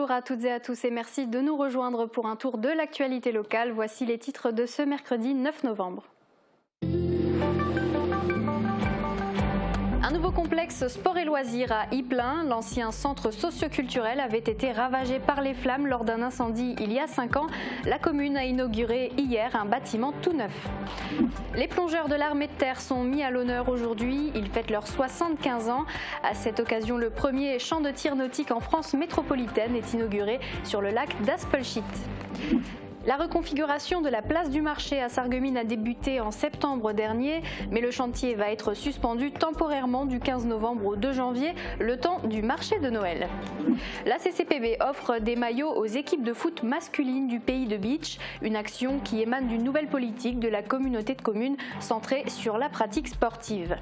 Bonjour à toutes et à tous et merci de nous rejoindre pour un tour de l'actualité locale. Voici les titres de ce mercredi 9 novembre. Un nouveau complexe sport et loisirs à Ypelin. L'ancien centre socioculturel avait été ravagé par les flammes lors d'un incendie il y a 5 ans. La commune a inauguré hier un bâtiment tout neuf. Les plongeurs de l'armée de terre sont mis à l'honneur aujourd'hui. Ils fêtent leurs 75 ans. À cette occasion, le premier champ de tir nautique en France métropolitaine est inauguré sur le lac d'Aspelshit. La reconfiguration de la place du marché à Sarreguemines a débuté en septembre dernier, mais le chantier va être suspendu temporairement du 15 novembre au 2 janvier, le temps du marché de Noël. La CCPB offre des maillots aux équipes de foot masculines du pays de Beach, une action qui émane d'une nouvelle politique de la communauté de communes centrée sur la pratique sportive.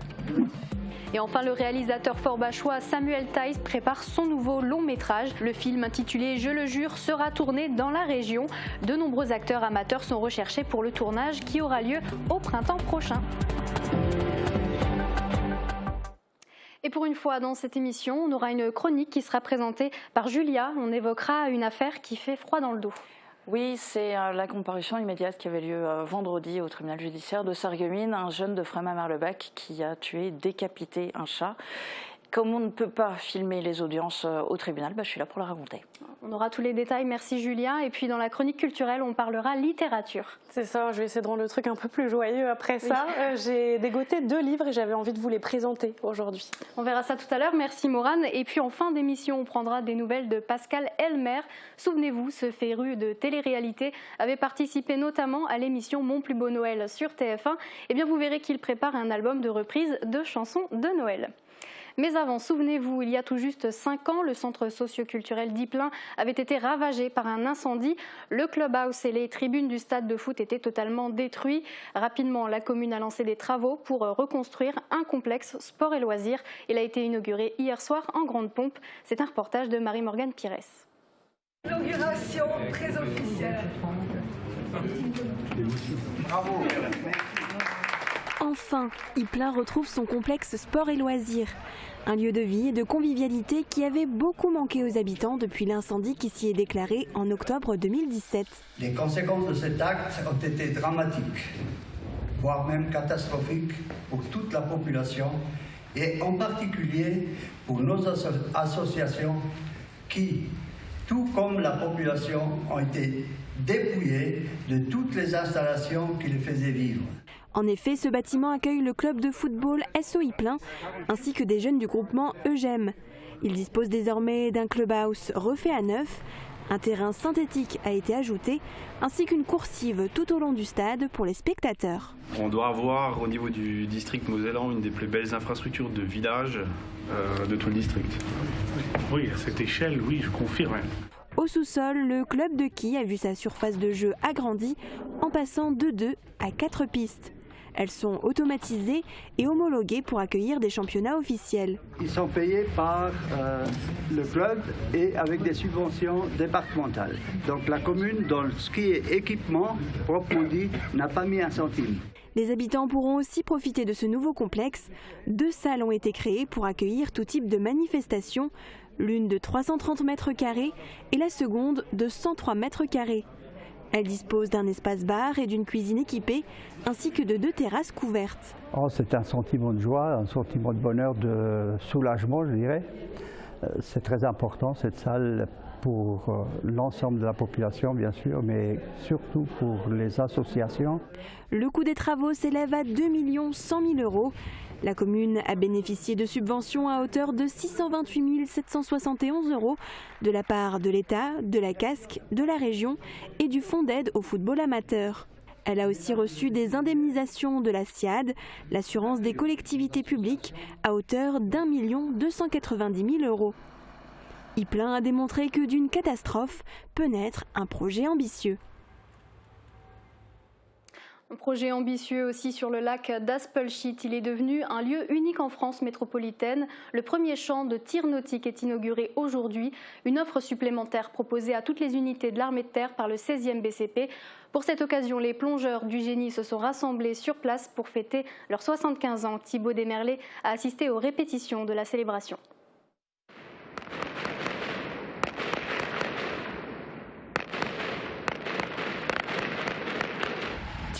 Et enfin, le réalisateur forbachois Samuel Thaïs prépare son nouveau long métrage. Le film intitulé « Je le jure » sera tourné dans la région. De nombreux acteurs amateurs sont recherchés pour le tournage qui aura lieu au printemps prochain. Et pour une fois dans cette émission, on aura une chronique qui sera présentée par Julia. On évoquera une affaire qui fait froid dans le dos. Oui, c'est la comparution immédiate qui avait lieu vendredi au tribunal judiciaire de Sarreguemines. Un jeune de Frémin-Marlebac qui a tué, décapité un chat. Comme on ne peut pas filmer les audiences au tribunal, je suis là pour la raconter. On aura tous les détails, merci Julien. Et puis dans la chronique culturelle, on parlera littérature. C'est ça, je vais essayer de rendre le truc un peu plus joyeux après ça. J'ai dégoté 2 livres et j'avais envie de vous les présenter aujourd'hui. On verra ça tout à l'heure, merci Morane. Et puis en fin d'émission, on prendra des nouvelles de Pascal Elmer. Souvenez-vous, ce féru de télé-réalité avait participé notamment à l'émission Mon plus beau Noël sur TF1. Eh bien vous verrez qu'il prépare un album de reprise de chansons de Noël. Mais avant, souvenez-vous, il y a tout juste 5 ans, le centre socioculturel d'Ypelin avait été ravagé par un incendie. Le clubhouse et les tribunes du stade de foot étaient totalement détruits. Rapidement, la commune a lancé des travaux pour reconstruire un complexe sport et loisirs. Il a été inauguré hier soir en grande pompe. C'est un reportage de Marie-Morgane Pires. Inauguration très officielle. Bravo. Enfin, Ypelin retrouve son complexe sport et loisirs. Un lieu de vie et de convivialité qui avait beaucoup manqué aux habitants depuis l'incendie qui s'y est déclaré en octobre 2017. Les conséquences de cet acte ont été dramatiques, voire même catastrophiques pour toute la population et en particulier pour nos associations qui, tout comme la population, ont été dépouillées de toutes les installations qui les faisaient vivre. En effet, ce bâtiment accueille le club de football SO Ypelin ainsi que des jeunes du groupement EGEM. Il dispose désormais d'un clubhouse refait à neuf, un terrain synthétique a été ajouté ainsi qu'une coursive tout au long du stade pour les spectateurs. On doit avoir au niveau du district Mosellan une des plus belles infrastructures de village de tout le district. Oui, à cette échelle, oui, je confirme. Au sous-sol, le club de quilles a vu sa surface de jeu agrandie en passant de 2 à 4 pistes. Elles sont automatisées et homologuées pour accueillir des championnats officiels. Ils sont payés par le club et avec des subventions départementales. Donc la commune, dans ce qui est équipement, proprement dit, n'a pas mis un centime. Les habitants pourront aussi profiter de ce nouveau complexe. 2 salles ont été créées pour accueillir tout type de manifestations, l'une de 330 mètres carrés et la seconde de 103 mètres carrés. Elle dispose d'un espace bar et d'une cuisine équipée, ainsi que de 2 terrasses couvertes. C'est un sentiment de joie, un sentiment de bonheur, de soulagement, je dirais. C'est très important cette salle pour l'ensemble de la population, bien sûr, mais surtout pour les associations. Le coût des travaux s'élève à 2 100 000 €. La commune a bénéficié de subventions à hauteur de 628 771 € de la part de l'État, de la CASC, de la région et du Fonds d'aide au football amateur. Elle a aussi reçu des indemnisations de la SIAD, l'assurance des collectivités publiques, à hauteur d'1 290 000 €. Ypelin a démontré que d'une catastrophe peut naître un projet ambitieux. Un projet ambitieux aussi sur le lac d'Aspelshit. Il est devenu un lieu unique en France métropolitaine. Le premier champ de tir nautique est inauguré aujourd'hui. Une offre supplémentaire proposée à toutes les unités de l'armée de terre par le 16e BCP. Pour cette occasion, les plongeurs du génie se sont rassemblés sur place pour fêter leurs 75 ans. Thibaut Desmerlet a assisté aux répétitions de la célébration.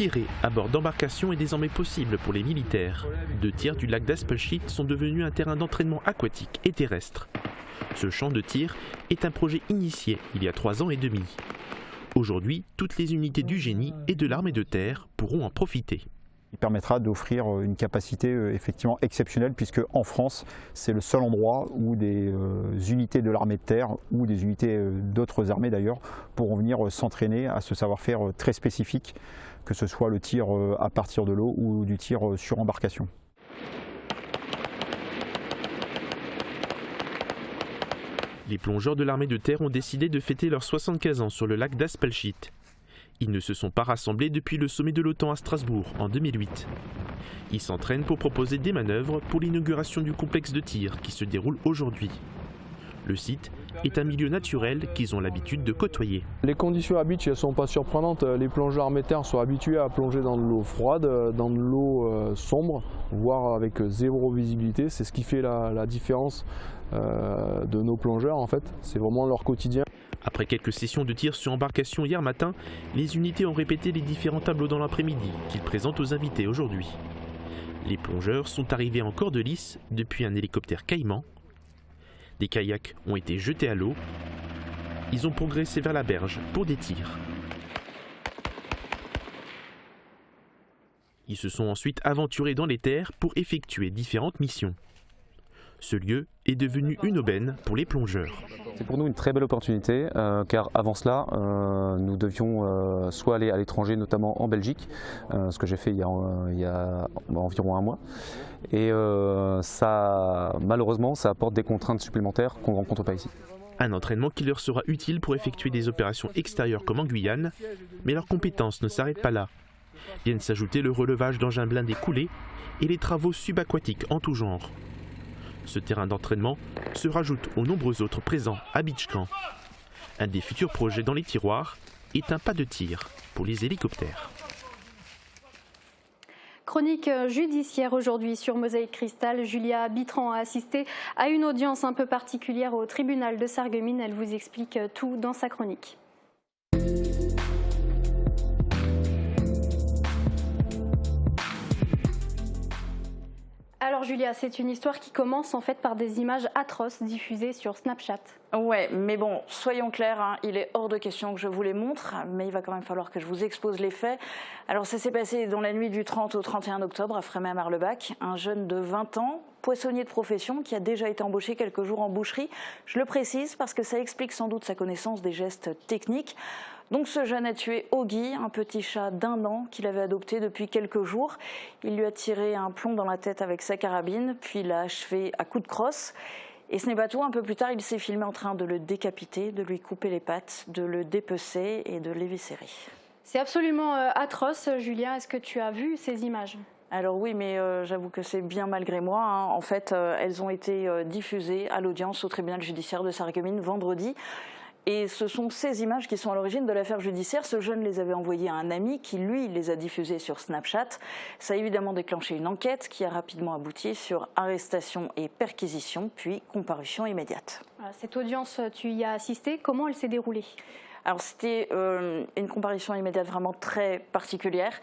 Tirer à bord d'embarcations est désormais possible pour les militaires. 2 tirs du lac d'Aspelshit sont devenus un terrain d'entraînement aquatique et terrestre. Ce champ de tir est un projet initié il y a 3 ans et demi. Aujourd'hui, toutes les unités du génie et de l'armée de terre pourront en profiter. Il permettra d'offrir une capacité effectivement exceptionnelle puisque en France, c'est le seul endroit où des unités de l'armée de terre ou des unités d'autres armées d'ailleurs pourront venir s'entraîner à ce savoir-faire très spécifique, que ce soit le tir à partir de l'eau ou du tir sur embarcation. Les plongeurs de l'armée de terre ont décidé de fêter leurs 75 ans sur le lac d'Aspelshit. Ils ne se sont pas rassemblés depuis le sommet de l'OTAN à Strasbourg en 2008. Ils s'entraînent pour proposer des manœuvres pour l'inauguration du complexe de tir qui se déroule aujourd'hui. Le site est un milieu naturel qu'ils ont l'habitude de côtoyer. Les conditions à beach ne sont pas surprenantes. Les plongeurs armés de terre sont habitués à plonger dans de l'eau froide, dans de l'eau sombre, voire avec 0 visibilité. C'est ce qui fait la différence de nos plongeurs en fait. C'est vraiment leur quotidien. Après quelques sessions de tir sur embarcation hier matin, les unités ont répété les différents tableaux dans l'après-midi qu'ils présentent aux invités aujourd'hui. Les plongeurs sont arrivés en corde lisse depuis un hélicoptère Caïman. Des kayaks ont été jetés à l'eau. Ils ont progressé vers la berge pour des tirs. Ils se sont ensuite aventurés dans les terres pour effectuer différentes missions. Ce lieu est devenu une aubaine pour les plongeurs. C'est pour nous une très belle opportunité car avant cela, nous devions soit aller à l'étranger, notamment en Belgique, ce que j'ai fait il y a environ 1 mois. Et malheureusement, ça apporte des contraintes supplémentaires qu'on ne rencontre pas ici. Un entraînement qui leur sera utile pour effectuer des opérations extérieures comme en Guyane, mais leurs compétences ne s'arrêtent pas là. Viennent s'ajouter le relevage d'engins blindés coulés et les travaux subaquatiques en tout genre. Ce terrain d'entraînement se rajoute aux nombreux autres présents à Beach Camp. Un des futurs projets dans les tiroirs est un pas de tir pour les hélicoptères. Chronique judiciaire aujourd'hui sur Mosaïque Cristal. Julia Bitran a assisté à une audience un peu particulière au tribunal de Sarreguemines. Elle vous explique tout dans sa chronique. Alors Julia, c'est une histoire qui commence en fait par des images atroces diffusées sur Snapchat. Ouais, mais bon, soyons clairs, hein, il est hors de question que je vous les montre, mais il va quand même falloir que je vous expose les faits. Alors ça s'est passé dans la nuit du 30 au 31 octobre à Frémin-Marlebach. Un jeune de 20 ans, poissonnier de profession, qui a déjà été embauché quelques jours en boucherie. Je le précise parce que ça explique sans doute sa connaissance des gestes techniques. Donc ce jeune a tué Oggy, un petit chat d'1 an qu'il avait adopté depuis quelques jours. Il lui a tiré un plomb dans la tête avec sa carabine, puis l'a achevé à coups de crosse. Et ce n'est pas tout, un peu plus tard, il s'est filmé en train de le décapiter, de lui couper les pattes, de le dépecer et de l'éviscérer. C'est absolument atroce, Julia. Est-ce que tu as vu ces images ? Alors oui, mais j'avoue que c'est bien malgré moi. Hein. En fait, elles ont été diffusées à l'audience au tribunal judiciaire de Sarreguemines vendredi. Et ce sont ces images qui sont à l'origine de l'affaire judiciaire. Ce jeune les avait envoyées à un ami qui, lui, les a diffusées sur Snapchat. Ça a évidemment déclenché une enquête qui a rapidement abouti sur arrestation et perquisition, puis comparution immédiate. Cette audience, tu y as assisté. Comment elle s'est déroulée ? Alors c'était une comparution immédiate vraiment très particulière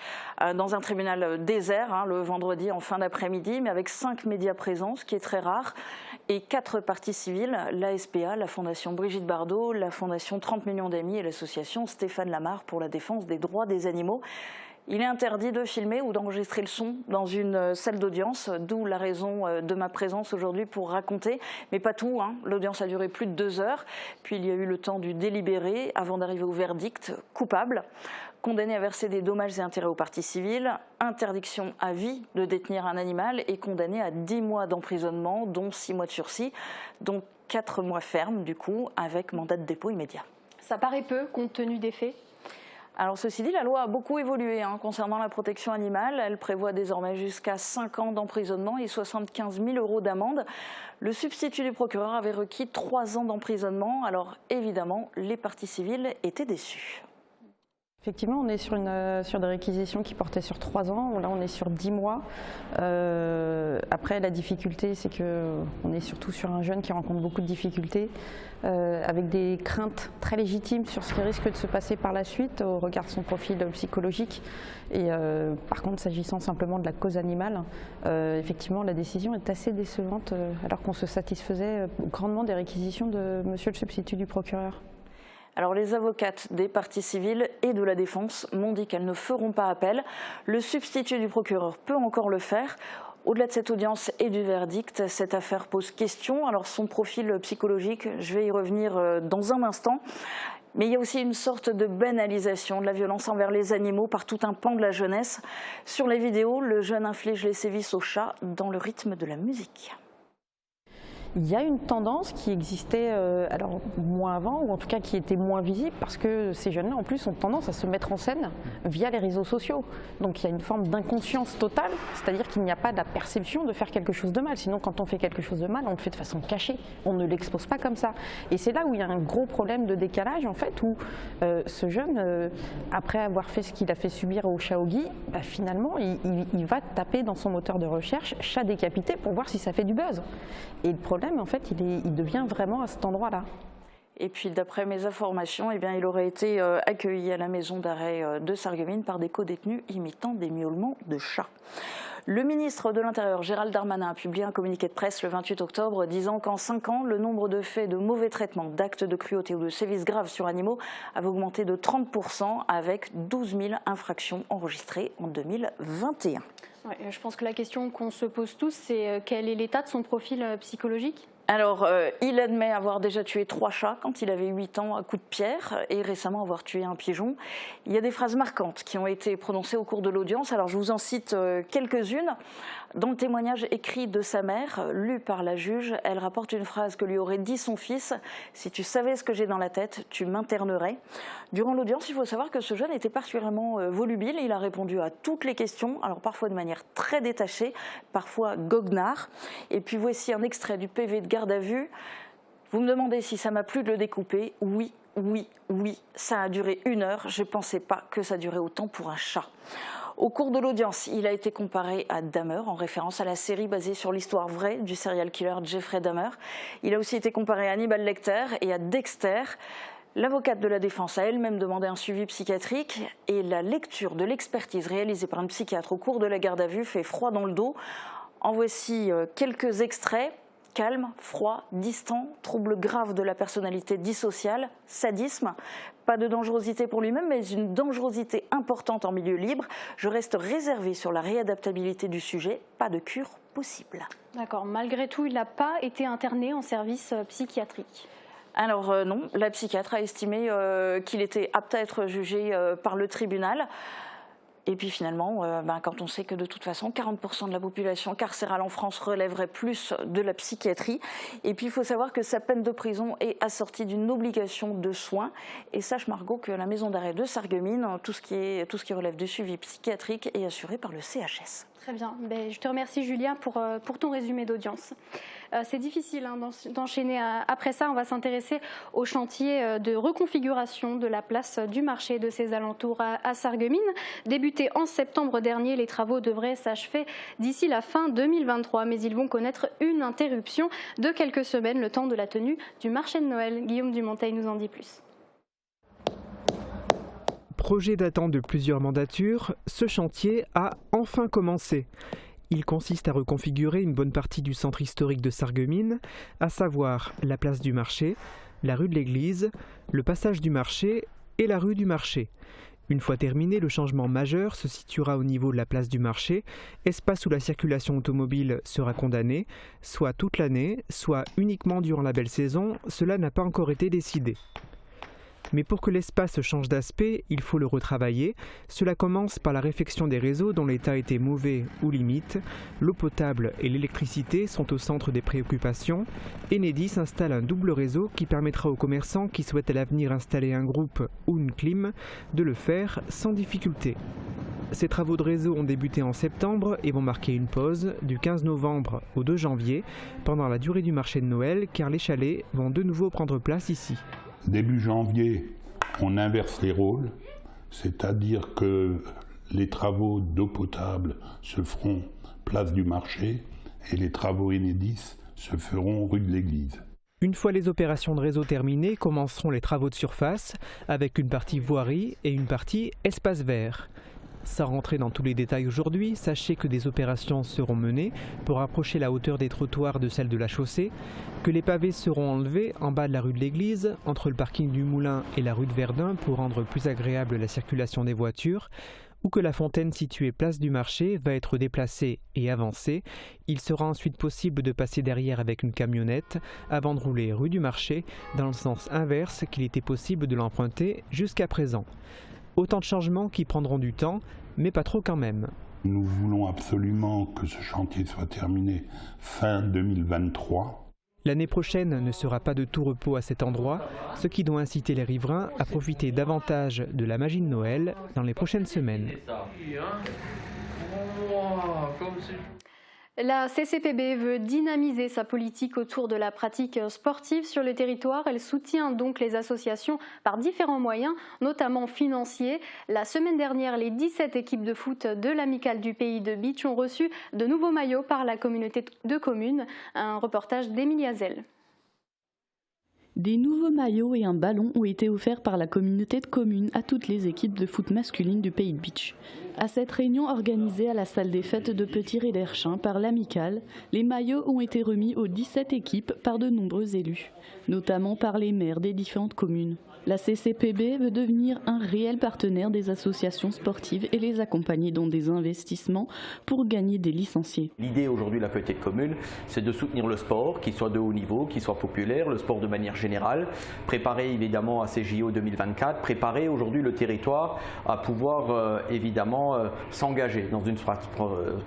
dans un tribunal désert, hein, le vendredi en fin d'après-midi, mais avec 5 médias présents, ce qui est très rare, et 4 parties civiles, la SPA, la Fondation Brigitte Bardot, la Fondation 30 millions d'amis et l'association Stéphane Lamar pour la défense des droits des animaux. Il est interdit de filmer ou d'enregistrer le son dans une salle d'audience, d'où la raison de ma présence aujourd'hui pour raconter, mais pas tout, hein. L'audience a duré plus de 2 heures, puis il y a eu le temps du délibéré avant d'arriver au verdict, coupable, condamné à verser des dommages et intérêts aux parties civiles, interdiction à vie de détenir un animal et condamné à 10 mois d'emprisonnement, dont 6 mois de sursis, donc 4 mois fermes du coup, avec mandat de dépôt immédiat. Ça paraît peu compte tenu des faits ? Alors ceci dit, la loi a beaucoup évolué concernant la protection animale. Elle prévoit désormais jusqu'à 5 ans d'emprisonnement et 75 000 € d'amende. Le substitut du procureur avait requis 3 ans d'emprisonnement. Alors évidemment, les parties civiles étaient déçues. Effectivement, on est sur des réquisitions qui portaient sur 3 ans. Là, on est sur 10 mois. Après, la difficulté, c'est qu'on est surtout sur un jeune qui rencontre beaucoup de difficultés, avec des craintes très légitimes sur ce qui risque de se passer par la suite au regard de son profil psychologique. Et par contre, s'agissant simplement de la cause animale, effectivement, la décision est assez décevante, alors qu'on se satisfaisait grandement des réquisitions de monsieur le substitut du procureur. Alors les avocates des parties civiles et de la défense m'ont dit qu'elles ne feront pas appel. Le substitut du procureur peut encore le faire. Au-delà de cette audience et du verdict, cette affaire pose question. Alors son profil psychologique, je vais y revenir dans un instant. Mais il y a aussi une sorte de banalisation de la violence envers les animaux par tout un pan de la jeunesse. Sur les vidéos, le jeune inflige les sévices aux chats dans le rythme de la musique. Il y a une tendance qui existait alors moins avant, ou en tout cas qui était moins visible, parce que ces jeunes-là en plus ont tendance à se mettre en scène via les réseaux sociaux. Donc il y a une forme d'inconscience totale, c'est-à-dire qu'il n'y a pas de la perception de faire quelque chose de mal. Sinon quand on fait quelque chose de mal, on le fait de façon cachée, on ne l'expose pas comme ça. Et c'est là où il y a un gros problème de décalage en fait, où ce jeune, après avoir fait ce qu'il a fait subir au chat Oggy, bah, finalement il va taper dans son moteur de recherche « chat décapité » pour voir si ça fait du buzz. Et le problème, en fait, il devient vraiment à cet endroit-là. Et puis, d'après mes informations, eh bien, il aurait été accueilli à la maison d'arrêt de Sarreguemines par des codétenus imitant des miaulements de chats. Le ministre de l'Intérieur, Gérald Darmanin, a publié un communiqué de presse le 28 octobre disant qu'en 5 ans, le nombre de faits de mauvais traitements, d'actes de cruauté ou de sévices graves sur animaux avait augmenté de 30% avec 12 000 infractions enregistrées en 2021. Ouais, je pense que la question qu'on se pose tous, c'est quel est l'état de son profil psychologique ? Alors, il admet avoir déjà tué 3 chats quand il avait 8 ans à coups de pierre et récemment avoir tué un pigeon. Il y a des phrases marquantes qui ont été prononcées au cours de l'audience. Alors, je vous en cite quelques-unes. Dans le témoignage écrit de sa mère, lu par la juge, elle rapporte une phrase que lui aurait dit son fils « Si tu savais ce que j'ai dans la tête, tu m'internerais ». Durant l'audience, il faut savoir que ce jeune était particulièrement volubile. Il a répondu à toutes les questions, alors parfois de manière très détachée, parfois goguenard. Et puis voici un extrait du PV de garde à vue. Vous me demandez si ça m'a plu de le découper. Oui, oui, oui, ça a duré 1 heure. Je ne pensais pas que ça durait autant pour un chat. Au cours de l'audience, il a été comparé à Dahmer, en référence à la série basée sur l'histoire vraie du serial killer Jeffrey Dahmer. Il a aussi été comparé à Hannibal Lecter et à Dexter. L'avocate de la défense a elle-même demandé un suivi psychiatrique et la lecture de l'expertise réalisée par un psychiatre au cours de la garde à vue fait froid dans le dos. En voici quelques extraits. Calme, froid, distant, trouble grave de la personnalité dissociale, sadisme, pas de dangerosité pour lui-même, mais une dangerosité importante en milieu libre. Je reste réservée sur la réadaptabilité du sujet, pas de cure possible. D'accord, malgré tout, il n'a pas été interné en service psychiatrique. Alors non, la psychiatre a estimé qu'il était apte à être jugé par le tribunal. Et puis finalement, quand on sait que de toute façon, 40% de la population carcérale en France relèverait plus de la psychiatrie. Et puis il faut savoir que sa peine de prison est assortie d'une obligation de soins. Et sache Margot que la maison d'arrêt de Sarreguemines, tout ce qui relève du suivi psychiatrique est assuré par le CHS. Très bien. Je te remercie Julia pour ton résumé d'audience. C'est difficile d'enchaîner. Après ça, on va s'intéresser au chantier de reconfiguration de la place du marché et de ses alentours à Sarreguemines. Débuté en septembre dernier, les travaux devraient s'achever d'ici la fin 2023, mais ils vont connaître une interruption de quelques semaines, le temps de la tenue du marché de Noël. Guillaume Dumonteil nous en dit plus. Projet datant de plusieurs mandatures, ce chantier a enfin commencé. Il consiste à reconfigurer une bonne partie du centre historique de Sarreguemines, à savoir la place du marché, la rue de l'église, le passage du marché et la rue du marché. Une fois terminé, le changement majeur se situera au niveau de la place du marché, espace où la circulation automobile sera condamnée, soit toute l'année, soit uniquement durant la belle saison, cela n'a pas encore été décidé. Mais pour que l'espace change d'aspect, il faut le retravailler. Cela commence par la réfection des réseaux dont l'état était mauvais ou limite. L'eau potable et l'électricité sont au centre des préoccupations. Enedis installe un double réseau qui permettra aux commerçants qui souhaitent à l'avenir installer un groupe ou une clim de le faire sans difficulté. Ces travaux de réseau ont débuté en septembre et vont marquer une pause du 15 novembre au 2 janvier pendant la durée du marché de Noël car les chalets vont de nouveau prendre place ici. Début janvier, on inverse les rôles. c'est-à-dire que les travaux d'eau potable se feront place du marché et les travaux Enedis se feront rue de l'église. Une fois les opérations de réseau terminées, commenceront les travaux de surface avec une partie voirie et une partie espace vert. Sans rentrer dans tous les détails aujourd'hui, sachez que des opérations seront menées pour rapprocher la hauteur des trottoirs de celle de la chaussée, que les pavés seront enlevés en bas de la rue de l'église, entre le parking du Moulin et la rue de Verdun pour rendre plus agréable la circulation des voitures, ou que la fontaine située place du marché va être déplacée et avancée. Il sera ensuite possible de passer derrière avec une camionnette avant de rouler rue du marché dans le sens inverse qu'il était possible de l'emprunter jusqu'à présent. Autant de changements qui prendront du temps, mais pas trop quand même. Nous voulons absolument que ce chantier soit terminé fin 2023. L'année prochaine ne sera pas de tout repos à cet endroit, ce qui doit inciter les riverains à profiter davantage de la magie de Noël dans les prochaines semaines. La CCPB veut dynamiser sa politique autour de la pratique sportive sur le territoire. Elle soutient donc les associations par différents moyens, notamment financiers. La semaine dernière, les 17 équipes de foot de l'Amicale du Pays de Bitche ont reçu de nouveaux maillots par la communauté de communes. Un reportage d'Émilie Hazel. Des nouveaux maillots et un ballon ont été offerts par la communauté de communes à toutes les équipes de foot masculines du Pays de Bitche. À cette réunion organisée à la salle des fêtes de Petit-Réderchin par l'Amicale, les maillots ont été remis aux 17 équipes par de nombreux élus, notamment par les maires des différentes communes. La CCPB veut devenir un réel partenaire des associations sportives et les accompagner dans des investissements pour gagner des licenciés. L'idée aujourd'hui de la communauté de communes, c'est de soutenir le sport, qu'il soit de haut niveau, qu'il soit populaire, le sport de manière générale, préparer évidemment à ces JO 2024, préparer aujourd'hui le territoire à pouvoir évidemment s'engager dans une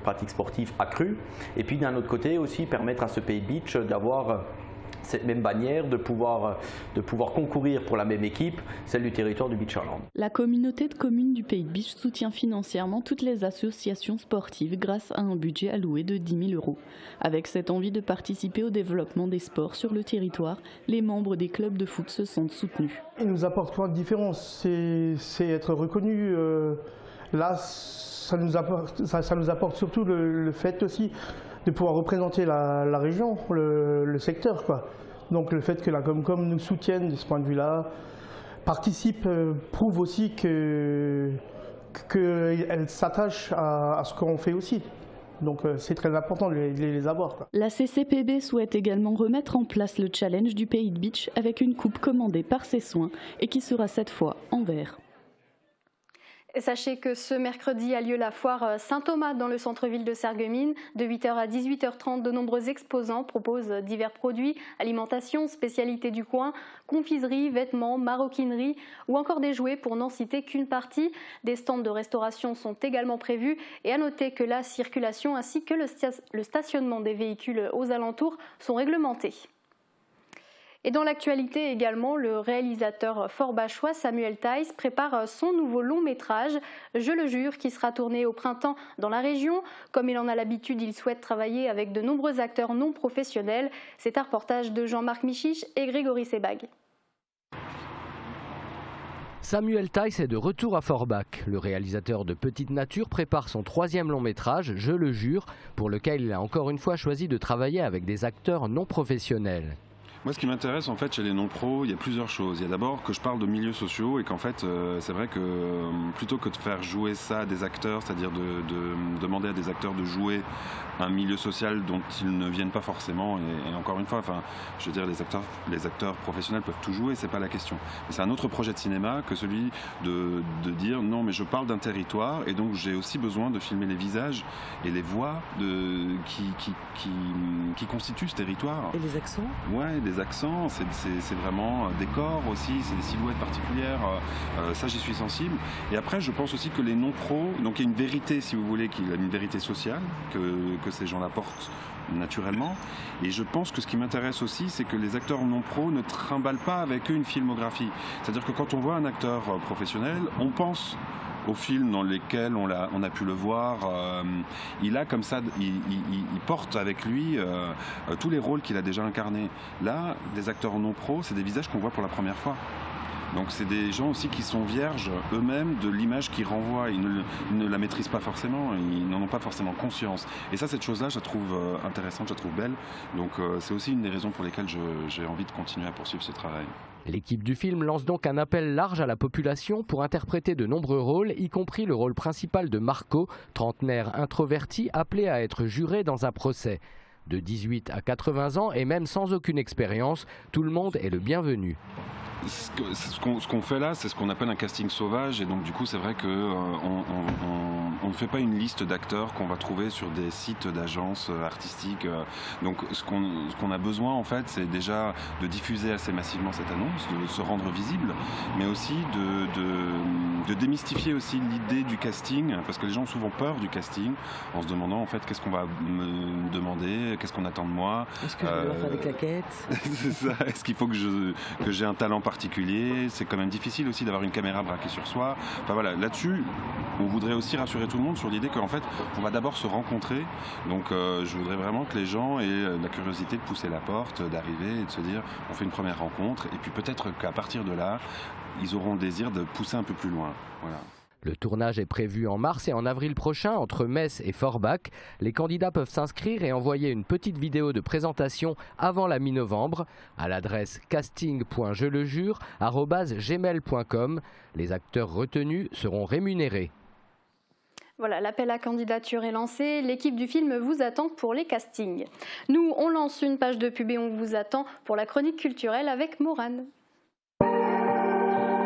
pratique sportive accrue, et puis d'un autre côté aussi permettre à ce Pays de Bitche d'avoir cette même bannière, de pouvoir concourir pour la même équipe, celle du territoire du Beacherland. La communauté de communes du Pays de Bitche soutient financièrement toutes les associations sportives grâce à un budget alloué de 10 000 €. Avec cette envie de participer au développement des sports sur le territoire, les membres des clubs de foot se sentent soutenus. Il nous apporte quoi de différence? C'est être reconnu. Là, ça nous apporte surtout le fait aussi de pouvoir représenter la région, le secteur, quoi. Donc le fait que la Comcom nous soutienne de ce point de vue-là, participe, prouve aussi qu'elle s'attache à ce qu'on fait aussi. Donc c'est très important de les avoir, quoi. La CCPB souhaite également remettre en place le challenge du Pays de Bitche avec une coupe commandée par ses soins et qui sera cette fois en verre. Sachez que ce mercredi a lieu la foire Saint-Thomas dans le centre-ville de Sarreguemines. De 8h à 18h30, de nombreux exposants proposent divers produits, alimentation, spécialités du coin, confiserie, vêtements, maroquinerie ou encore des jouets pour n'en citer qu'une partie. Des stands de restauration sont également prévus et à noter que la circulation ainsi que le stationnement des véhicules aux alentours sont réglementés. Et dans l'actualité également, le réalisateur fort-bachois Samuel Thaïs prépare son nouveau long-métrage, Je le jure, qui sera tourné au printemps dans la région. Comme il en a l'habitude, il souhaite travailler avec de nombreux acteurs non professionnels. C'est un reportage de Jean-Marc Michiche et Grégory Sebag. Samuel Thaïs est de retour à Forbach. Le réalisateur de Petite Nature prépare son 3e long-métrage, Je le jure, pour lequel il a encore une fois choisi de travailler avec des acteurs non professionnels. Moi, ce qui m'intéresse en fait chez les non-pros, il y a plusieurs choses. Il y a d'abord que je parle de milieux sociaux et qu'en fait, c'est vrai que plutôt que de faire jouer ça à des acteurs, c'est-à-dire de demander à des acteurs de jouer un milieu social dont ils ne viennent pas forcément, et encore une fois, enfin, je veux dire, les acteurs professionnels peuvent tout jouer, c'est pas la question. Mais c'est un autre projet de cinéma que celui de dire non, mais je parle d'un territoire et donc j'ai aussi besoin de filmer les visages et les voix qui constituent ce territoire. Et les accents? Ouais, les accents, c'est vraiment un décor aussi, c'est des silhouettes particulières, ça j'y suis sensible. Et après je pense aussi que les non-pros, donc il y a une vérité si vous voulez, qu'il y a une vérité sociale que ces gens-là portent naturellement. Et je pense que ce qui m'intéresse aussi, c'est que les acteurs non-pros ne trimballent pas avec eux une filmographie. C'est-à-dire que quand on voit un acteur professionnel, on pense aux films dans lesquels on a pu le voir, il a comme ça, il porte avec lui tous les rôles qu'il a déjà incarnés. Là, des acteurs non pros, c'est des visages qu'on voit pour la première fois. Donc c'est des gens aussi qui sont vierges eux-mêmes de l'image qu'ils renvoient. Ils ne la maîtrisent pas forcément, ils n'en ont pas forcément conscience. Et ça, cette chose-là, je la trouve intéressante, je la trouve belle. Donc c'est aussi une des raisons pour lesquelles j'ai envie de continuer à poursuivre ce travail. L'équipe du film lance donc un appel large à la population pour interpréter de nombreux rôles, y compris le rôle principal de Marco, trentenaire introverti appelé à être juré dans un procès. De 18 à 80 ans et même sans aucune expérience, tout le monde est le bienvenu. Ce qu'on fait là, c'est ce qu'on appelle un casting sauvage, et donc du coup c'est vrai qu'on ne fait pas une liste d'acteurs qu'on va trouver sur des sites d'agences artistiques. Donc ce qu'on a besoin en fait, c'est déjà de diffuser assez massivement cette annonce, de se rendre visible, mais aussi de démystifier aussi l'idée du casting, parce que les gens ont souvent peur du casting, en se demandant en fait qu'est-ce qu'on va me demander, qu'est-ce qu'on attend de moi. Est-ce que je vais faire des claquettes? C'est ça. Est-ce qu'il faut que j'ai un talent particulier? C'est quand même difficile aussi d'avoir une caméra braquée sur soi. Enfin voilà, là-dessus, on voudrait aussi rassurer tout le monde sur l'idée qu'en fait, on va d'abord se rencontrer. Donc je voudrais vraiment que les gens aient la curiosité de pousser la porte, d'arriver et de se dire, on fait une première rencontre, et puis peut-être qu'à partir de là, ils auront le désir de pousser un peu plus loin. Voilà. Le tournage est prévu en mars et en avril prochain entre Metz et Forbach. Les candidats peuvent s'inscrire et envoyer une petite vidéo de présentation avant la mi-novembre à l'adresse casting.jelegure@gmail.com. Les acteurs retenus seront rémunérés. Voilà, l'appel à candidature est lancé. L'équipe du film vous attend pour les castings. Nous, on lance une page de pub et on vous attend pour la chronique culturelle avec Morane.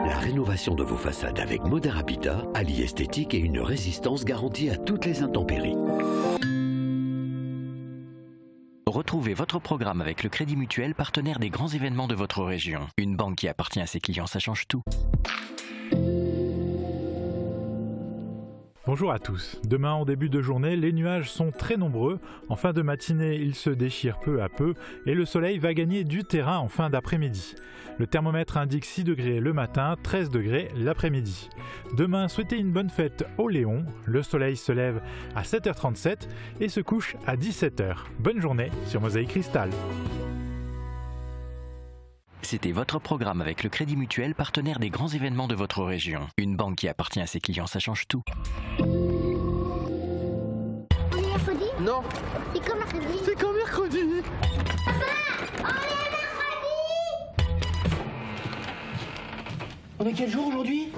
La rénovation de vos façades avec Modern Habitat allie esthétique et une résistance garantie à toutes les intempéries. Retrouvez votre programme avec le Crédit Mutuel, partenaire des grands événements de votre région. Une banque qui appartient à ses clients, ça change tout. Bonjour à tous. Demain en début de journée, les nuages sont très nombreux. En fin de matinée, ils se déchirent peu à peu et le soleil va gagner du terrain en fin d'après-midi. Le thermomètre indique 6 degrés le matin, 13 degrés l'après-midi. Demain, souhaitez une bonne fête au Léon. Le soleil se lève à 7h37 et se couche à 17h. Bonne journée sur Mosaïque Cristal. C'était votre programme avec le Crédit Mutuel, partenaire des grands événements de votre région. Une banque qui appartient à ses clients, ça change tout. On est mercredi? Non. C'est quand mercredi? C'est quand mercredi? Papa, on est mercredi! On est quel jour aujourd'hui?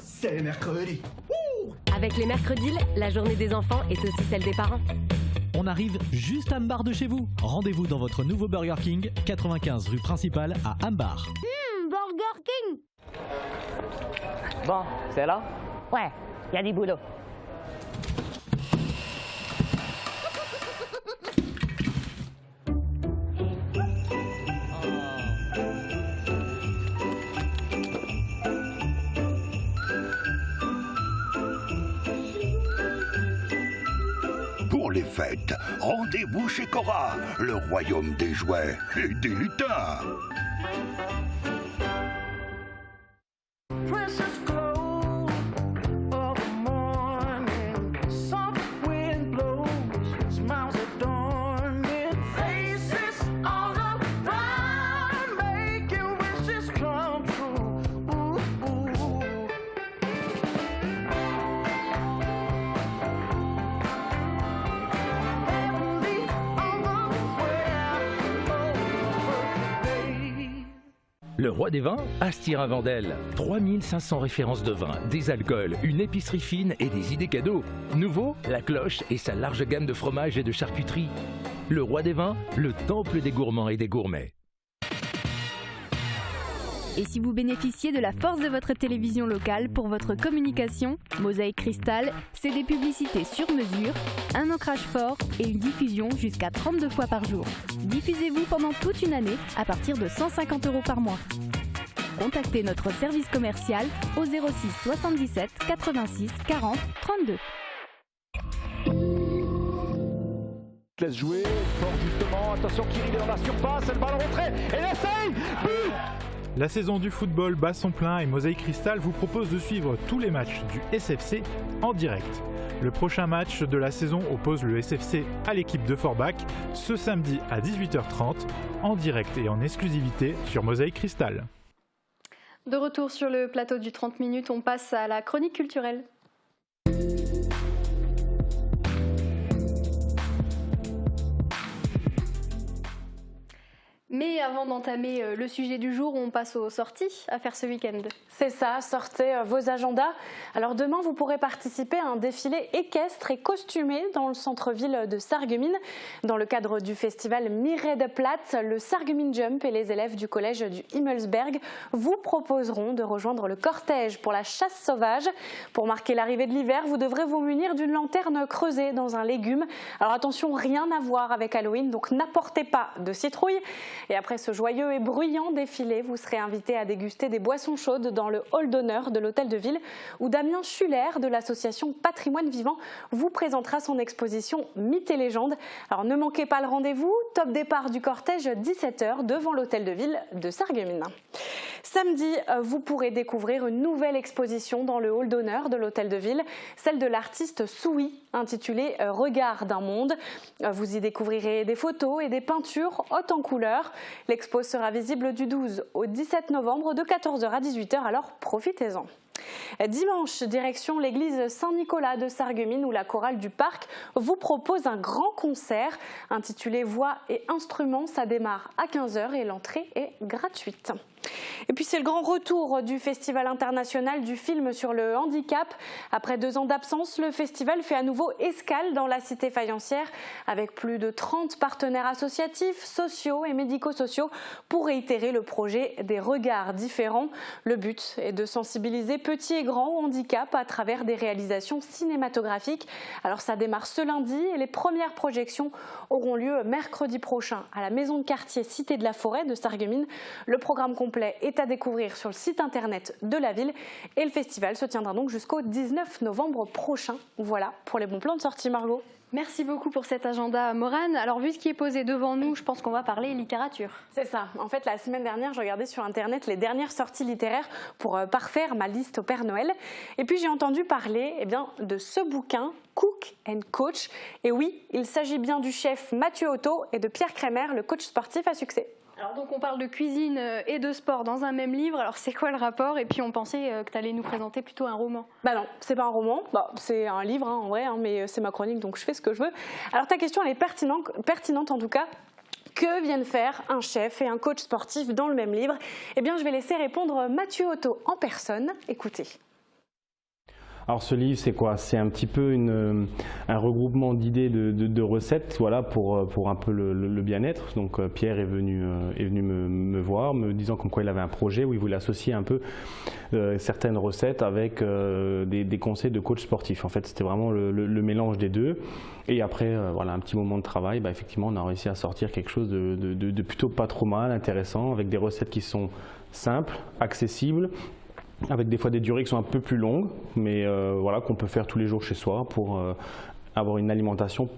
C'est mercredi. Avec les mercredis, la journée des enfants est aussi celle des parents. On arrive juste à Ambar de chez vous. Rendez-vous dans votre nouveau Burger King, 95 rue principale à Ambar. Burger King! Bon, c'est là? Ouais, il y a du boulot. Pour les fêtes, rendez-vous chez Cora, le royaume des jouets et des lutins. Le roi des vins, Astirin-Vendel. 3500 références de vin, des alcools, une épicerie fine et des idées cadeaux. Nouveau, la cloche et sa large gamme de fromages et de charcuterie. Le roi des vins, le temple des gourmands et des gourmets. Et si vous bénéficiez de la force de votre télévision locale pour votre communication, Mosaïque Cristal, c'est des publicités sur mesure, un ancrage fort et une diffusion jusqu'à 32 fois par jour. Diffusez-vous pendant toute une année à partir de 150 € par mois. Contactez notre service commercial au 06 77 86 40 32. Laisse jouer, fort justement, attention Kirill est dans la surface, le ballon rentré, et l'essaye, but. La saison du football bat son plein et Mosaïque Cristal vous propose de suivre tous les matchs du SFC en direct. Le prochain match de la saison oppose le SFC à l'équipe de Forbach ce samedi à 18h30 en direct et en exclusivité sur Mosaïque Cristal. De retour sur le plateau du 30 minutes, on passe à la chronique culturelle. Mais avant d'entamer le sujet du jour, on passe aux sorties à faire ce week-end. C'est ça, sortez vos agendas. Alors demain, vous pourrez participer à un défilé équestre et costumé dans le centre-ville de Sarreguemines. Dans le cadre du festival Mireille de Platz, le Sarreguemines Jump et les élèves du collège du Himmelsberg vous proposeront de rejoindre le cortège pour la chasse sauvage. Pour marquer l'arrivée de l'hiver, vous devrez vous munir d'une lanterne creusée dans un légume. Alors attention, rien à voir avec Halloween, donc n'apportez pas de citrouille. Et après ce joyeux et bruyant défilé, vous serez invité à déguster des boissons chaudes dans le hall d'honneur de l'hôtel de ville où Damien Schuller de l'association Patrimoine Vivant vous présentera son exposition Mythes et légendes. Alors ne manquez pas le rendez-vous, top départ du cortège 17h devant l'hôtel de ville de Sarreguemines. Samedi, vous pourrez découvrir une nouvelle exposition dans le hall d'honneur de l'hôtel de ville, celle de l'artiste Soui, intitulée Regard d'un monde. Vous y découvrirez des photos et des peintures hautes en couleurs. L'expo sera visible du 12 au 17 novembre de 14h à 18h, alors profitez-en. Dimanche, direction l'église Saint-Nicolas de Sarreguemines où la chorale du parc vous propose un grand concert intitulé Voix et instruments. Ça démarre à 15h et l'entrée est gratuite. Et puis c'est le grand retour du Festival international du film sur le handicap. Après 2 ans d'absence, le festival fait à nouveau escale dans la cité faïencière avec plus de 30 partenaires associatifs, sociaux et médico-sociaux pour réitérer le projet des regards différents. Le but est de sensibiliser petits et grands au handicap à travers des réalisations cinématographiques. Alors ça démarre ce lundi et les premières projections auront lieu mercredi prochain à la maison de quartier Cité de la Forêt de Sarreguemines. Le programme complet est à découvrir sur le site internet de la ville et le festival se tiendra donc jusqu'au 19 novembre prochain. Voilà pour les bons plans de sortie, Margot. Merci beaucoup pour cet agenda, Morane. Alors vu ce qui est posé devant nous, je pense qu'on va parler littérature. C'est ça. En fait, la semaine dernière, je regardais sur Internet les dernières sorties littéraires pour parfaire ma liste au Père Noël. Et puis j'ai entendu parler de ce bouquin, Cook and Coach. Et oui, il s'agit bien du chef Mathieu Otto et de Pierre Crémer, le coach sportif à succès. Alors donc on parle de cuisine et de sport dans un même livre, alors c'est quoi le rapport? Et puis on pensait que tu allais nous présenter plutôt un roman. Bah non, c'est pas un roman, c'est un livre en vrai, mais c'est ma chronique donc je fais ce que je veux. Alors ta question elle est pertinente en tout cas. Que viennent faire un chef et un coach sportif dans le même livre? Eh bien je vais laisser répondre Mathieu Otto en personne, écoutez. Alors ce livre, c'est quoi? C'est un petit peu un regroupement d'idées de recettes, voilà, pour un peu le bien-être. Donc Pierre est venu me voir, me disant comme quoi il avait un projet où il voulait associer un peu certaines recettes avec des conseils de coach sportif. En fait, c'était vraiment le mélange des deux. Et après, voilà, un petit moment de travail, effectivement, on a réussi à sortir quelque chose de plutôt pas trop mal, intéressant, avec des recettes qui sont simples, accessibles, avec des fois des durées qui sont un peu plus longues, mais voilà, qu'on peut faire tous les jours chez soi pour avoir une alimentation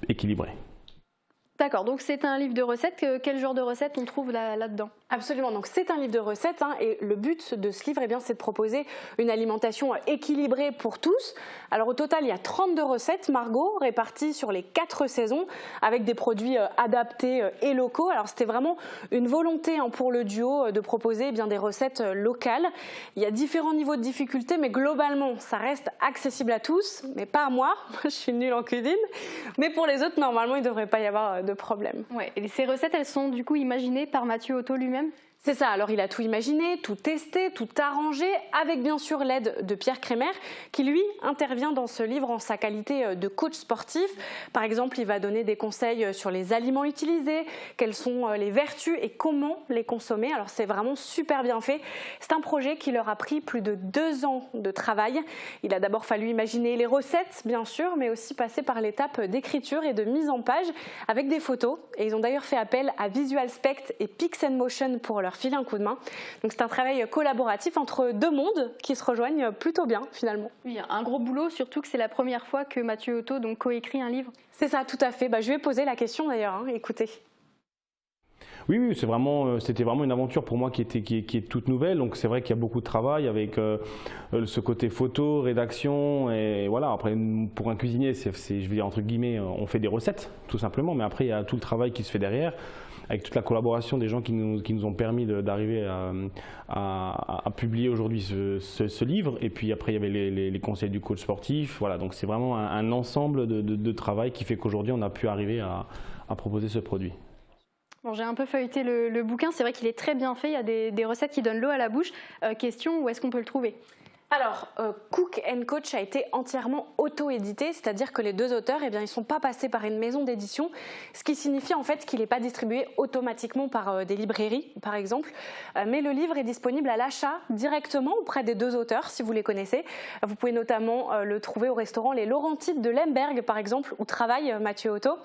équilibrée. D'accord, donc c'est un livre de recettes. Quel genre de recettes on trouve là-dedans? Absolument, donc c'est un livre de recettes et le but de ce livre, c'est de proposer une alimentation équilibrée pour tous. Alors au total, il y a 32 recettes, Margot, réparties sur les 4 saisons avec des produits adaptés et locaux. Alors c'était vraiment une volonté pour le duo de proposer des recettes locales. Il y a différents niveaux de difficulté, mais globalement, ça reste accessible à tous, mais pas à moi, je suis nulle en cuisine. Mais pour les autres, normalement, il ne devrait pas y avoir de problème. Ouais, et ces recettes, elles sont du coup imaginées par Mathieu Otto lui-même? C'est ça, alors il a tout imaginé, tout testé, tout arrangé, avec bien sûr l'aide de Pierre Crémer, qui lui intervient dans ce livre en sa qualité de coach sportif. Par exemple, il va donner des conseils sur les aliments utilisés, quelles sont les vertus et comment les consommer. Alors c'est vraiment super bien fait. C'est un projet qui leur a pris plus de 2 ans de travail. Il a d'abord fallu imaginer les recettes, bien sûr, mais aussi passer par l'étape d'écriture et de mise en page avec des photos. Et ils ont d'ailleurs fait appel à Visual Spect et Pix & Motion pour leur filer un coup de main. Donc c'est un travail collaboratif entre 2 mondes qui se rejoignent plutôt bien finalement. Oui, un gros boulot, surtout que c'est la première fois que Mathieu Otto coécrit un livre. C'est ça, tout à fait. Je vais poser la question d'ailleurs, écoutez. Oui, c'était vraiment une aventure pour moi qui est toute nouvelle. Donc c'est vrai qu'il y a beaucoup de travail avec ce côté photo, rédaction et voilà. Après, pour un cuisinier, je vais dire entre guillemets, on fait des recettes tout simplement, mais après il y a tout le travail qui se fait derrière. avec toute la collaboration des gens qui nous ont permis d'arriver à publier aujourd'hui ce livre. Et puis après, il y avait les conseils du coach sportif. Voilà, donc c'est vraiment un ensemble de travail qui fait qu'aujourd'hui, on a pu arriver à proposer ce produit. Bon, j'ai un peu feuilleté le bouquin, c'est vrai qu'il est très bien fait, il y a des recettes qui donnent l'eau à la bouche. Question, où est-ce qu'on peut le trouver ? Alors, Cook & Coach a été entièrement auto-édité, c'est-à-dire que les deux auteurs, ils ne sont pas passés par une maison d'édition, ce qui signifie en fait qu'il n'est pas distribué automatiquement par des librairies, par exemple. Mais le livre est disponible à l'achat directement auprès des deux auteurs, si vous les connaissez. Vous pouvez notamment le trouver au restaurant Les Laurentides de Lemberg, par exemple, où travaille Mathieu Otto.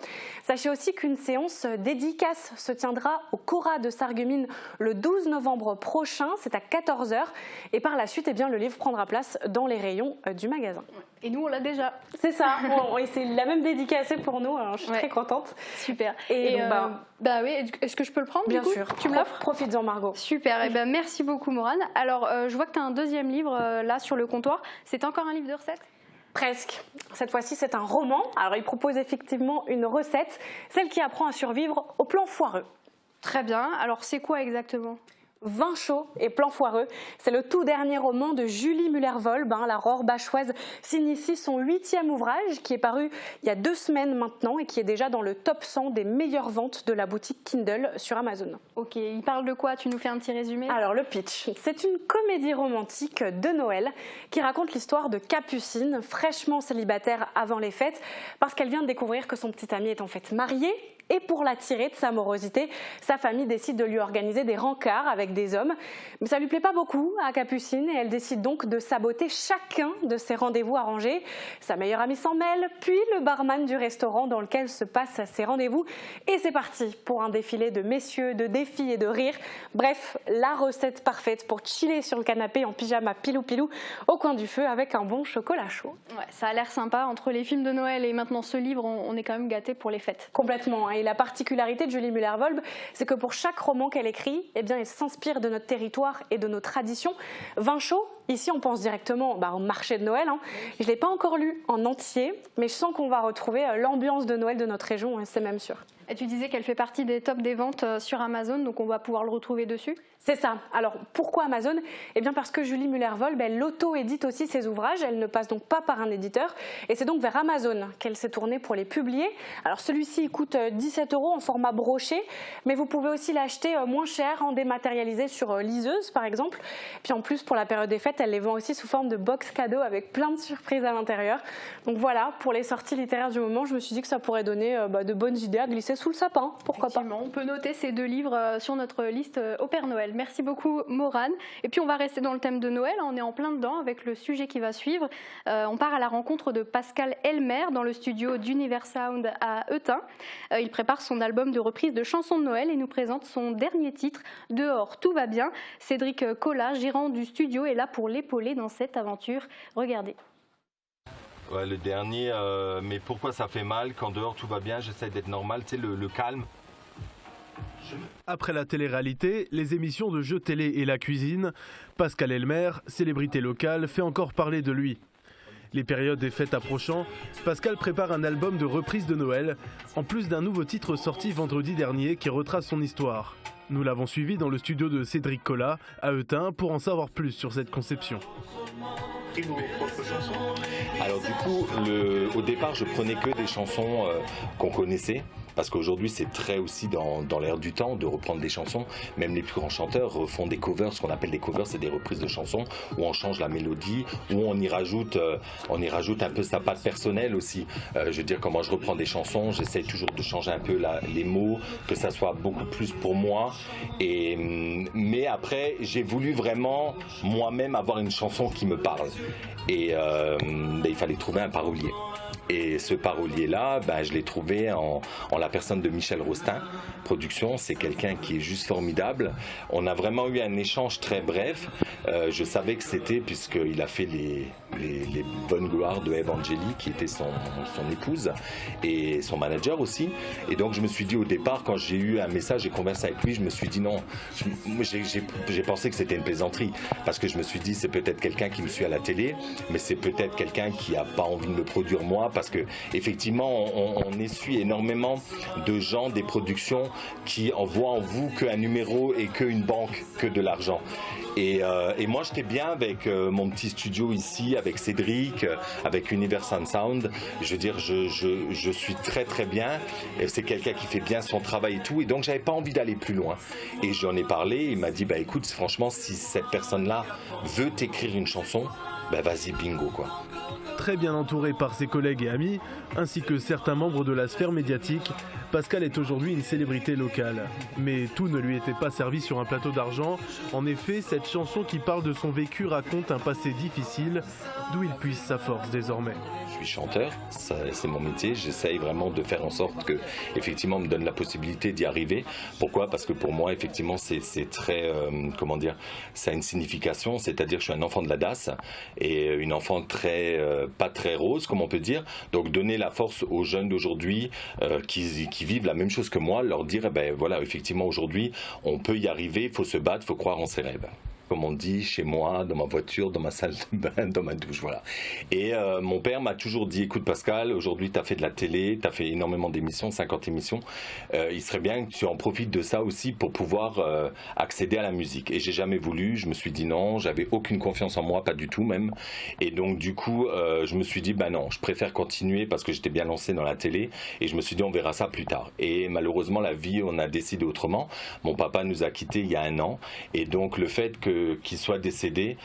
Sachez aussi qu'une séance dédicace se tiendra au Cora de Sarreguemines le 12 novembre prochain, c'est à 14h. Et par la suite, le livre prendra place dans les rayons du magasin. Et nous, on l'a déjà. C'est ça. Et c'est la même dédicacée pour nous. Alors, je suis très contente. Super. Et donc, oui. Est-ce que je peux le prendre Bien du coup sûr. Tu me l'offres ? Profites-en, Margot. Super. Merci beaucoup, Morane. Alors, je vois que tu as un deuxième livre là sur le comptoir. C'est encore un livre de recettes ? Presque. Cette fois-ci, c'est un roman. Alors, il propose effectivement une recette, celle qui apprend à survivre au plan foireux. Très bien. Alors, c'est quoi exactement ? Vin chaud et plan foireux, c'est le tout dernier roman de Julie Muller-Volb, la Rohrbachchoise, signe ici son 8e ouvrage qui est paru il y a 2 semaines maintenant et qui est déjà dans le top 100 des meilleures ventes de la boutique Kindle sur Amazon. Ok, il parle de quoi ? Tu nous fais un petit résumé ? Alors le pitch, c'est une comédie romantique de Noël qui raconte l'histoire de Capucine, fraîchement célibataire avant les fêtes, parce qu'elle vient de découvrir que son petit ami est en fait marié. Et pour l'attirer de sa morosité, sa famille décide de lui organiser des rencarts avec des hommes. Mais ça ne lui plaît pas beaucoup à Capucine et elle décide donc de saboter chacun de ses rendez-vous arrangés. Sa meilleure amie s'en mêle, puis le barman du restaurant dans lequel se passent ses rendez-vous. Et c'est parti pour un défilé de messieurs, de défis et de rires. Bref, la recette parfaite pour chiller sur le canapé en pyjama pilou-pilou au coin du feu avec un bon chocolat chaud. Ouais, ça a l'air sympa. Entre les films de Noël et maintenant ce livre, on est quand même gâtés pour les fêtes. Complètement. Et la particularité de Julie Muller-Volb, c'est que pour chaque roman qu'elle écrit, elle s'inspire de notre territoire et de nos traditions. Vin chaud, ici on pense directement au marché de Noël. Je ne l'ai pas encore lu en entier, mais je sens qu'on va retrouver l'ambiance de Noël de notre région, c'est même sûr. Et tu disais qu'elle fait partie des tops des ventes sur Amazon, donc on va pouvoir le retrouver dessus ? C'est ça. Alors pourquoi Amazon ? Parce que Julie Muller-Volb, elle auto-édite aussi ses ouvrages, elle ne passe donc pas par un éditeur, et c'est donc vers Amazon qu'elle s'est tournée pour les publier. Alors celui-ci coûte 17 € en format broché, mais vous pouvez aussi l'acheter moins cher en dématérialisé sur liseuse par exemple. Puis en plus pour la période des fêtes, elle les vend aussi sous forme de box cadeau avec plein de surprises à l'intérieur. Donc voilà, pour les sorties littéraires du moment, je me suis dit que ça pourrait donner de bonnes idées à glisser sous le sapin, pourquoi pas. On peut noter ces 2 livres sur notre liste au Père Noël. Merci beaucoup Morane. Et puis on va rester dans le thème de Noël, on est en plein dedans avec le sujet qui va suivre. On part à la rencontre de Pascal Elmer dans le studio d'Universound à Eutin. Il prépare son album de reprise de chansons de Noël et nous présente son dernier titre, Dehors tout va bien. Cédric Collat, gérant du studio, est là pour l'épauler dans cette aventure. Regardez. Ouais, le dernier, mais pourquoi ça fait mal quand dehors tout va bien, j'essaie d'être normal, tu sais, le calme. Après la télé-réalité, les émissions de jeux télé et la cuisine, Pascal Elmer, célébrité locale, fait encore parler de lui. Les périodes des fêtes approchant, Pascal prépare un album de reprise de Noël, en plus d'un nouveau titre sorti vendredi dernier qui retrace son histoire. Nous l'avons suivi dans le studio de Cédric Collat à Eutin pour en savoir plus sur cette conception. Alors du coup, au départ, je prenais que des chansons qu'on connaissait. Parce qu'aujourd'hui, c'est très aussi dans l'air du temps de reprendre des chansons. Même les plus grands chanteurs refont des covers. Ce qu'on appelle des covers, c'est des reprises de chansons où on change la mélodie, où on y rajoute un peu sa patte personnelle aussi. Je veux dire, comment je reprends des chansons, j'essaie toujours de changer un peu les mots, que ça soit beaucoup plus pour moi. Mais après, j'ai voulu vraiment moi-même avoir une chanson qui me parle. Et il fallait trouver un parolier. Et ce parolier-là, je l'ai trouvé en la personne de Michel Rostin, production. C'est quelqu'un qui est juste formidable. On a vraiment eu un échange très bref. Je savais que c'était, puisqu'il a fait les bonnes gloires de Eve Angeli, qui était son épouse et son manager aussi. Et donc je me suis dit au départ, quand j'ai eu un message et conversé avec lui, je me suis dit non, j'ai pensé que c'était une plaisanterie, parce que je me suis dit c'est peut-être quelqu'un qui me suit à la télé, mais c'est peut-être quelqu'un qui n'a pas envie de me produire moi, parce que effectivement on essuie énormément de gens, des productions qui envoient en vous qu'un numéro et qu'une banque, que de l'argent. Et moi j'étais bien avec mon petit studio ici, avec Cédric, avec Universal Sound. Je veux dire, je suis très très bien. C'est quelqu'un qui fait bien son travail et tout. Et donc j'avais pas envie d'aller plus loin. Et j'en ai parlé. Il m'a dit bah écoute, franchement, si cette personne-là veut t'écrire une chanson, bah vas-y, bingo quoi. Très bien entouré par ses collègues et amis, ainsi que certains membres de la sphère médiatique, Pascal est aujourd'hui une célébrité locale. Mais tout ne lui était pas servi sur un plateau d'argent. En effet, cette chanson qui parle de son vécu raconte un passé difficile, d'où il puise sa force désormais. Je suis chanteur, c'est mon métier. J'essaye vraiment de faire en sorte que, effectivement, on me donne la possibilité d'y arriver. Pourquoi ? Parce que pour moi, effectivement, c'est très, comment dire, ça a une signification. C'est-à-dire que je suis un enfant de la DAS et une enfant très, pas très rose, comme on peut dire. Donc, donner la force aux jeunes d'aujourd'hui qui vivent la même chose que moi, leur dire, eh ben voilà, effectivement, aujourd'hui, on peut y arriver, il faut se battre, il faut croire en ses rêves. Comme on dit, chez moi, dans ma voiture, dans ma salle de bain, dans ma douche, voilà. Et mon père m'a toujours dit, écoute Pascal, aujourd'hui tu as fait de la télé, tu as fait énormément d'émissions, 50 émissions, il serait bien que tu en profites de ça aussi pour pouvoir accéder à la musique. Et j'ai jamais voulu, je me suis dit non, j'avais aucune confiance en moi, pas du tout même. Et donc du coup, je me suis dit, ben non, je préfère continuer parce que j'étais bien lancé dans la télé. Et je me suis dit, on verra ça plus tard. Et malheureusement, la vie, on a décidé autrement. Mon papa nous a quittés il y a 1 an. Et donc le fait qu'il soit décédé,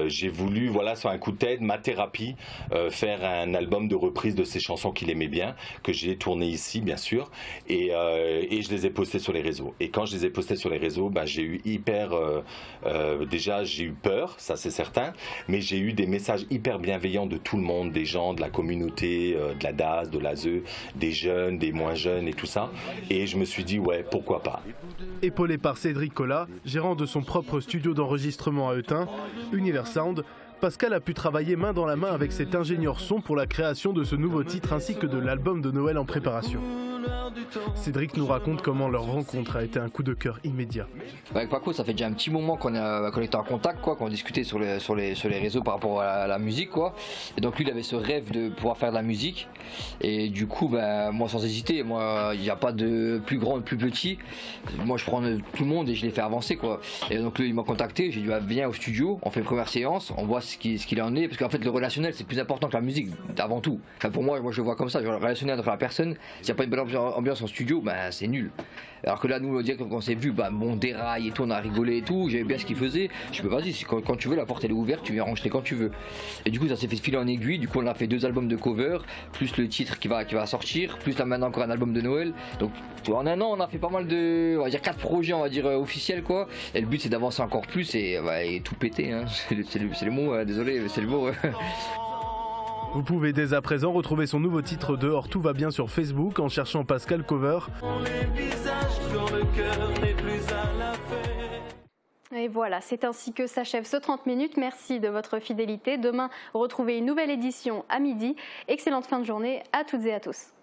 j'ai voulu, voilà, sur un coup de tête, ma thérapie, faire un album de reprise de ses chansons qu'il aimait bien, que j'ai tourné ici bien sûr, et je les ai postés sur les réseaux. Et quand je les ai postés sur les réseaux, ben, j'ai eu déjà j'ai eu peur, ça c'est certain, mais j'ai eu des messages hyper bienveillants de tout le monde, des gens de la communauté, de la DAS, de l'ASE, des jeunes, des moins jeunes et tout ça, et je me suis dit ouais, pourquoi pas. Épaulé par Cédric Collat, gérant de son propre studio d'enregistrement à Eutin, Universound, Pascal a pu travailler main dans la main avec cet ingénieur son pour la création de ce nouveau titre ainsi que de l'album de Noël en préparation. Cédric nous raconte comment leur rencontre a été un coup de cœur immédiat. Avec Paco, ça fait déjà un petit moment qu'on était en contact, qu'on discutait sur les réseaux par rapport à la musique, quoi. Et donc lui, il avait ce rêve de pouvoir faire de la musique. Et du coup, moi sans hésiter, il n'y a pas de plus grand, de plus petit. Moi, je prends tout le monde et je les fais avancer, quoi. Et donc lui, il m'a contacté, j'ai dit viens au studio, on fait une première séance, on voit ce qu'il en est, parce qu'en fait le relationnel c'est plus important que la musique avant tout. Enfin, pour moi je le vois comme ça, le relationnel entre la personne, s'il n'y a pas une bonne ambiance en studio, c'est nul. Alors que là, nous, on dit quand on s'est vu, on déraille et tout, on a rigolé et tout, j'aimais bien ce qu'il faisait. Je peux vas-y, quand tu veux, la porte elle est ouverte, tu viens enregistrer quand tu veux. Et du coup, ça s'est fait filer en aiguille. Du coup, on a fait 2 albums de cover, plus le titre qui va sortir, plus là maintenant encore un album de Noël. Donc en 1 an, on a fait pas mal de, on va dire 4 projets, on va dire officiels, quoi. Et le but c'est d'avancer encore plus et tout péter. Hein. C'est le mot, désolé, c'est le mot. Vous pouvez dès à présent retrouver son nouveau titre Dehors tout va bien sur Facebook en cherchant Pascal Cover. Et voilà, c'est ainsi que s'achève ce 30 minutes. Merci de votre fidélité. Demain, retrouvez une nouvelle édition à midi. Excellente fin de journée à toutes et à tous.